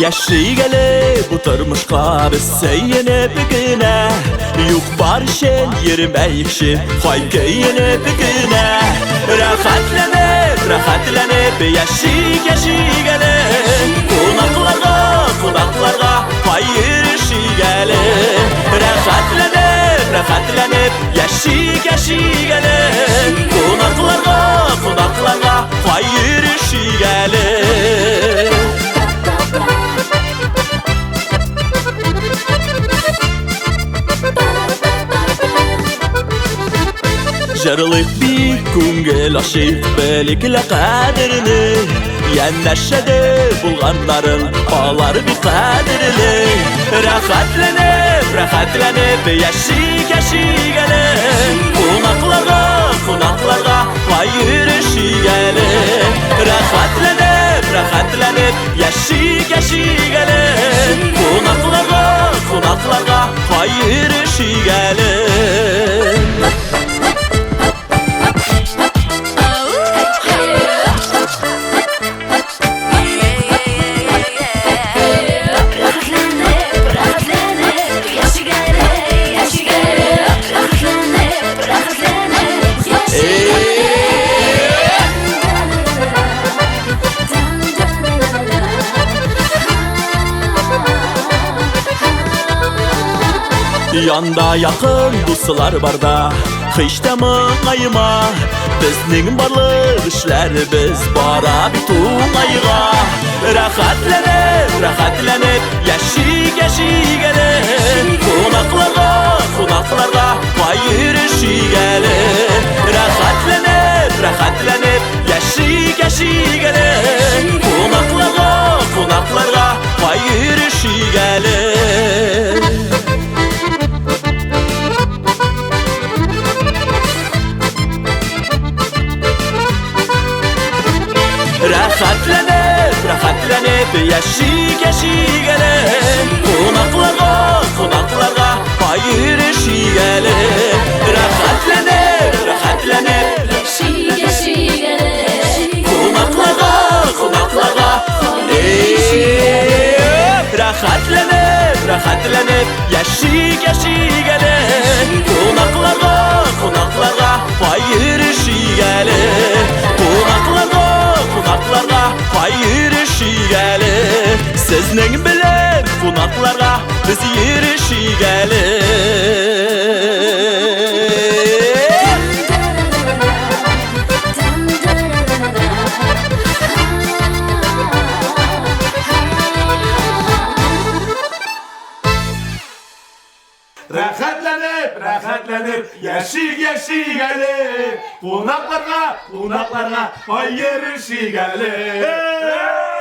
Yaşı gelip bu turmuşqa biz seyyinip güne Yok bar şen yirmeyikşin Hay keyinip güne Rahatlanıp yaşı gelip Konaklarga Hay yürüyüşü gelip Rahatlanıp yaşı gelip Konaklarga Hay yürüyüşü gelip Jarılık bir kungel aşıp belikle kaderini Yenleşede bulganların ağlar bir kaderini Rahatlanıp yaşı gelip Konaklarga Vay yürüyüşü gelip Rahatlanıp yaşı gelip Konaklarga Vay yürüyüşü gelip Yanda yakın dostlar barda Hiç de mıngayma Bizning barlık işlerimiz bara bir tuğayga Rahatlanıp yaşı gelip Konaklarga Vay yürüyüşü gelip Rahatlanıp yaşı gelip Konaklarga Vay yürüyüşü gelip Rahatlanıp yaşı gelip Konaklarga Vay yürüyüşü gelip Rahatlanıp yaşı gelip Konaklarga Rahatlanıp yaşı gelip Konaklarga Vay yürüyüşü gelip Konaklarga Vay yürüyüşü gelip Sizning bilen konaklarga biz yürüyüşü gelip Rahatlanıp yaşı gelip Konaklarga Vay yürüyüşü gelip